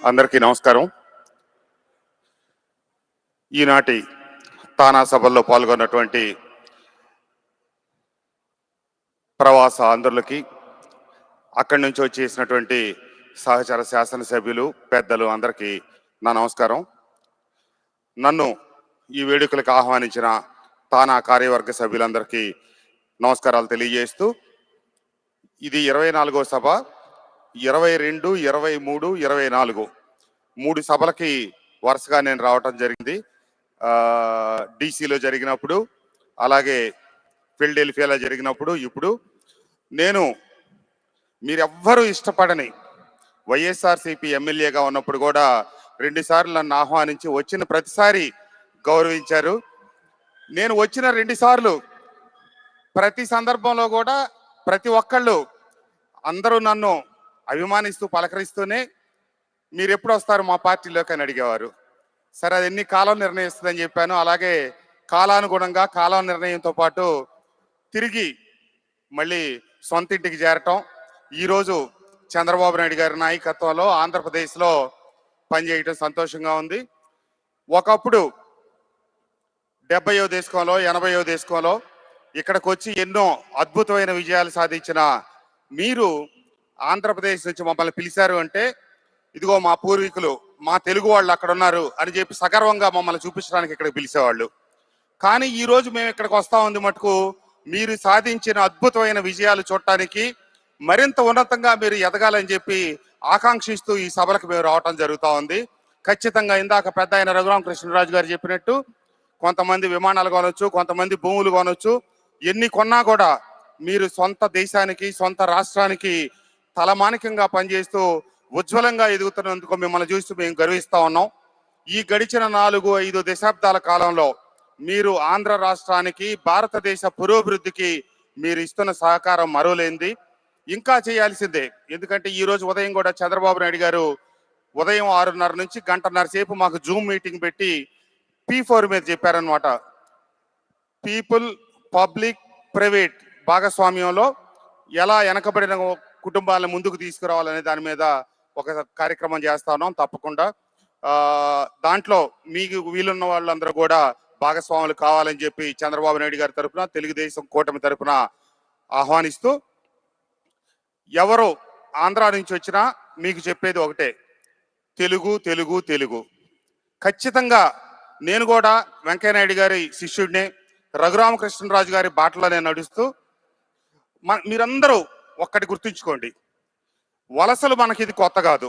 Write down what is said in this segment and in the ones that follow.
అందరికీ నమస్కారం. ఈనాటి తానా సభల్లో పాల్గొన్నటువంటి ప్రవాస ఆంధ్రులకి, అక్కడి నుంచి వచ్చేసినటువంటి సహచర శాసనసభ్యులు, పెద్దలు అందరికీ నా నమస్కారం. నన్ను ఈ వేడుకలకు ఆహ్వానించిన తానా కార్యవర్గ సభ్యులందరికీ నమస్కారాలు తెలియజేస్తూ, ఇది 24వ సభ. 22, 23, 24 3 సభలకి వరుసగా నేను రావటం జరిగింది. డీసీలో జరిగినప్పుడు, అలాగే ఫిల్డెల్ఫియాలో జరిగినప్పుడు. ఇప్పుడు నేను మీరెవ్వరూ ఇష్టపడని వైఎస్ఆర్సీపీ ఎమ్మెల్యేగా ఉన్నప్పుడు కూడా 2 సార్లు నన్ను ఆహ్వానించి వచ్చిన ప్రతిసారి గౌరవించారు. నేను వచ్చిన 2 సార్లు ప్రతి సందర్భంలో కూడా ప్రతి ఒక్కళ్ళు అందరూ నన్ను అభిమానిస్తూ పలకరిస్తూనే మీరు ఎప్పుడు వస్తారు మా పార్టీలోకి అని అడిగేవారు. సరే, అది ఎన్ని కాలం నిర్ణయిస్తుందని చెప్పాను. అలాగే కాలానుగుణంగా కాలం నిర్ణయంతో పాటు తిరిగి మళ్ళీ సొంత ఇంటికి చేరటం, ఈరోజు చంద్రబాబు నాయుడు గారి నాయకత్వంలో ఆంధ్రప్రదేశ్లో పనిచేయటం సంతోషంగా ఉంది. ఒకప్పుడు 70వ దశకంలో 80వ దశకంలో ఇక్కడికి వచ్చి ఎన్నో అద్భుతమైన విజయాలు సాధించిన మీరు ఆంధ్రప్రదేశ్ నుంచి మమ్మల్ని పిలిచారు అంటే, ఇదిగో మా పూర్వీకులు, మా తెలుగు వాళ్ళు అక్కడ ఉన్నారు అని చెప్పి సగర్వంగా మమ్మల్ని చూపించడానికి ఇక్కడికి పిలిచేవాళ్ళు. కానీ ఈరోజు మేము ఇక్కడికి వస్తా ఉంది మటుకు మీరు సాధించిన అద్భుతమైన విజయాలు చూడటానికి, మరింత ఉన్నతంగా మీరు ఎదగాలని చెప్పి ఆకాంక్షిస్తూ ఈ సభలకు మేము రావటం జరుగుతూ ఉంది. ఖచ్చితంగా ఇందాక పెద్ద ఆయన రఘురామకృష్ణరాజు గారు చెప్పినట్టు, కొంతమంది విమానాలు కొనవచ్చు, కొంతమంది భూములు కొనవచ్చు. ఎన్ని కొన్నా కూడా మీరు సొంత దేశానికి, సొంత రాష్ట్రానికి తలమానికంగా పనిచేస్తూ ఉజ్వలంగా ఎదుగుతున్నందుకు మిమ్మల్ని చూస్తూ మేము గర్విస్తా ఉన్నాం. ఈ గడిచిన 4-5 దశాబ్దాల కాలంలో మీరు ఆంధ్ర రాష్ట్రానికి, భారతదేశ పురోభివృద్ధికి మీరు ఇస్తున్న సహకారం మరోలేంది. ఇంకా చేయాల్సిందే. ఎందుకంటే ఈ రోజు ఉదయం కూడా చంద్రబాబు నాయుడు గారు ఉదయం 6:30 నుంచి 1:30 సేపు మాకు జూమ్ మీటింగ్ పెట్టి P4 మీద చెప్పారనమాట. పీపుల్, పబ్లిక్, ప్రైవేట్ భాగస్వామ్యంలో ఎలా వెనకబడిన కుటుంబాలను ముందుకు తీసుకురావాలనే దాని మీద ఒక కార్యక్రమం చేస్తా ఉన్నాం. తప్పకుండా దాంట్లో మీకు వీలున్న వాళ్ళందరూ కూడా భాగస్వాములు కావాలని చెప్పి చంద్రబాబు నాయుడు గారి తరఫున, తెలుగుదేశం కూటమి తరఫున ఆహ్వానిస్తూ, ఎవరు ఆంధ్ర నుంచి వచ్చినా మీకు చెప్పేది ఒకటే, తెలుగు తెలుగు తెలుగు. ఖచ్చితంగా నేను కూడా వెంకయ్యనాయుడు గారి శిష్యుడిని, రఘురామకృష్ణరాజు గారి బాటలో నేను నడుస్తూ, మీరందరూ ఒక్కటి గుర్తుంచుకోండి, వలసలు మనకి ఇది కొత్త కాదు.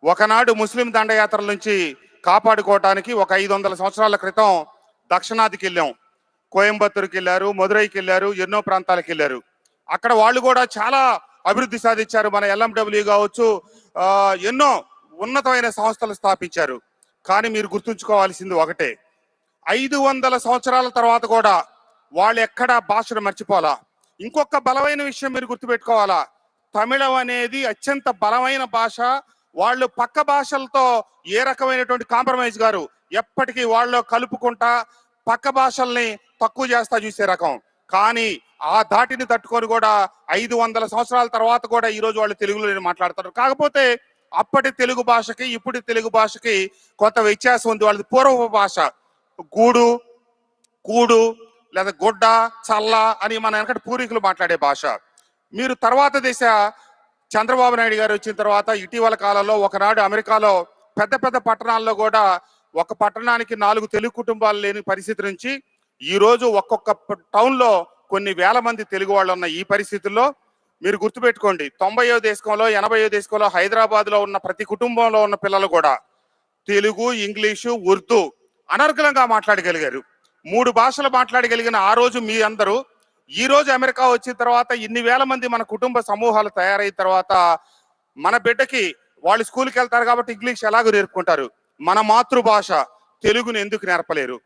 ఒకనాడు ముస్లిం దండయాత్రల నుంచి కాపాడుకోవటానికి ఒక 500 సంవత్సరాల క్రితం దక్షిణాదికి వెళ్ళాం. కోయంబత్తూరుకి వెళ్ళారు, మదురైకి వెళ్ళారు, ఎన్నో ప్రాంతాలకు వెళ్ళారు. అక్కడ వాళ్ళు కూడా చాలా అభివృద్ధి సాధించారు. మన LMW కావచ్చు, ఎన్నో ఉన్నతమైన సంస్థలు స్థాపించారు. కానీ మీరు గుర్తుంచుకోవాల్సింది ఒకటే, 500 సంవత్సరాల తర్వాత కూడా వాళ్ళు ఎక్కడా భాషను మర్చిపోలా. ఇంకొక బలమైన విషయం మీరు గుర్తుపెట్టుకోవాలా, తమిళం అనేది అత్యంత బలమైన భాష. వాళ్ళు పక్క భాషలతో ఏ రకమైనటువంటి కాంప్రమైజ్ గారు, ఎప్పటికీ వాళ్ళు కలుపుకుంటా పక్క భాషల్ని తక్కువ చేస్తా చూసే రకం. కానీ ఆ ధాటిని తట్టుకొని కూడా 500 సంవత్సరాల తర్వాత కూడా ఈరోజు వాళ్ళు తెలుగులో మాట్లాడతారు. కాకపోతే అప్పటి తెలుగు భాషకి ఇప్పుడు తెలుగు భాషకి కొంత వ్యత్యాసం ఉంది. వాళ్ళది పూర్వ భాష, గూడు, కూడు లేదా గుడ్డ, చల్ల అని మన వెనకటి పూర్వీకులు మాట్లాడే భాష. మీరు తర్వాత దశ చంద్రబాబు నాయుడు గారు వచ్చిన తర్వాత ఇటీవల కాలంలో, ఒకనాడు అమెరికాలో పెద్ద పెద్ద పట్టణాల్లో కూడా ఒక పట్టణానికి 4 తెలుగు కుటుంబాలు లేని పరిస్థితి నుంచి ఈరోజు ఒక్కొక్క టౌన్లో కొన్ని వేల మంది తెలుగు వాళ్ళు ఉన్న ఈ పరిస్థితుల్లో మీరు గుర్తుపెట్టుకోండి, 90వ దశకంలో 80వ దశకంలో హైదరాబాద్లో ఉన్న ప్రతి కుటుంబంలో ఉన్న పిల్లలు కూడా తెలుగు, ఇంగ్లీషు, ఉర్దూ అనర్గళంగా మాట్లాడగలిగారు. 3 భాషలు మాట్లాడగలిగిన ఆ రోజు మీ అందరూ ఈ రోజు అమెరికా వచ్చిన తర్వాత ఇన్ని వేల మంది మన కుటుంబ సమూహాలు తయారైన తర్వాత మన బిడ్డకి వాళ్ళు స్కూల్కి వెళ్తారు కాబట్టి ఇంగ్లీష్ ఎలాగో నేర్పుకుంటారు. మన మాతృభాష తెలుగుని ఎందుకు నేర్పలేరు?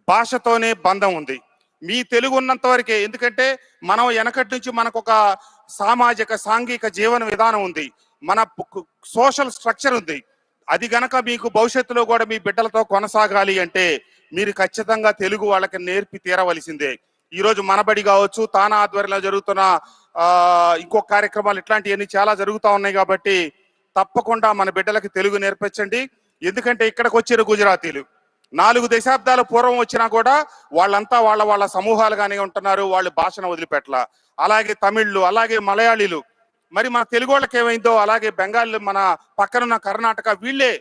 భాషతోనే బంధం ఉంది. మీ తెలుగు ఉన్నంత వరకే. ఎందుకంటే మనం వెనకటి నుంచి మనకు ఒక సామాజిక సాంఘిక జీవన విధానం ఉంది, మన సోషల్ స్ట్రక్చర్ ఉంది. అది గనక మీకు భవిష్యత్తులో కూడా మీ బిడ్డలతో కొనసాగాలి అంటే మీరు ఖచ్చితంగా తెలుగు వాళ్ళకి నేర్పి తీరవలసిందే. ఈరోజు మనబడి కావచ్చు, తానా ఆధ్వర్యంలో జరుగుతున్న ఇంకొక కార్యక్రమాలు ఇట్లాంటివన్నీ చాలా జరుగుతూ ఉన్నాయి. కాబట్టి తప్పకుండా మన బిడ్డలకి తెలుగు నేర్పించండి. ఎందుకంటే ఇక్కడికి వచ్చిన గుజరాతీలు 4 దశాబ్దాల పూర్వం వచ్చినా కూడా వాళ్ళంతా వాళ్ళ వాళ్ళ సమూహాలుగానే ఉంటున్నారు. వాళ్ళు భాషను వదిలిపెట్టల. అలాగే తమిళ్లు, అలాగే మలయాళీలు, మరి మన తెలుగు వాళ్ళకి ఏమైందో అలాగే బెంగాల్, మన పక్కనున్న కర్ణాటక, వీళ్ళే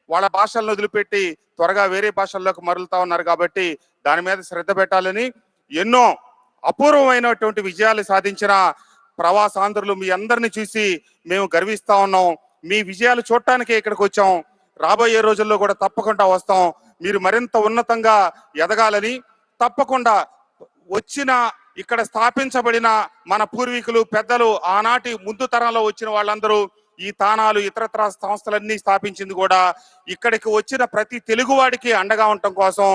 వాళ్ళ భాషలను వదిలిపెట్టి త్వరగా వేరే భాషల్లోకి మరలుతా ఉన్నారు. కాబట్టి దాని మీద శ్రద్ధ పెట్టాలని, ఎన్నో అపూర్వమైనటువంటి విజయాలు సాధించిన ప్రవాసాంధ్రులు మీ అందరిని చూసి మేము గర్విస్తా ఉన్నాం. మీ విజయాలు చూడటానికే ఇక్కడికి వచ్చాం. రాబోయే రోజుల్లో కూడా తప్పకుండా వస్తాం. మీరు మరింత ఉన్నతంగా ఎదగాలని, తప్పకుండా వచ్చిన ఇక్కడ స్థాపించబడిన మన పూర్వీకులు పెద్దలు ఆనాటి ముందు తరంలో వచ్చిన వాళ్ళందరూ ఈ తానాలు ఇతరత్ర సంస్థలన్నీ స్థాపించింది కూడా ఇక్కడికి వచ్చిన ప్రతి తెలుగువాడికి అండగా ఉండటం కోసం.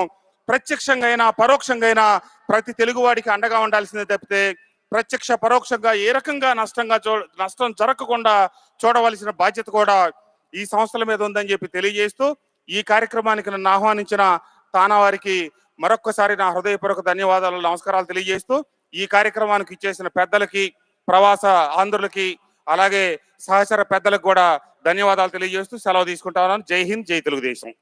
ప్రత్యక్షంగా అయినా పరోక్షంగా అయినా ప్రతి తెలుగువాడికి అండగా ఉండాల్సిందే తప్పితే ప్రత్యక్ష పరోక్షంగా ఏ రకంగా నష్టం జరగకుండా చూడవలసిన బాధ్యత కూడా ఈ సంస్థల మీద ఉందని చెప్పి తెలియజేస్తూ, ఈ కార్యక్రమానికి నన్ను ఆహ్వానించిన తానా వారికి మరొక్కసారి నా హృదయపూర్వక ధన్యవాదాలు, నమస్కారాలు తెలియజేస్తూ, ఈ కార్యక్రమానికి ఇచ్చేసిన పెద్దలకి, ప్రవాస ఆంధ్రులకి, అలాగే సహచర పెద్దలకు కూడా ధన్యవాదాలు తెలియజేస్తూ సెలవు తీసుకుంటా ఉన్నాను. జై హింద్, జై తెలుగుదేశం.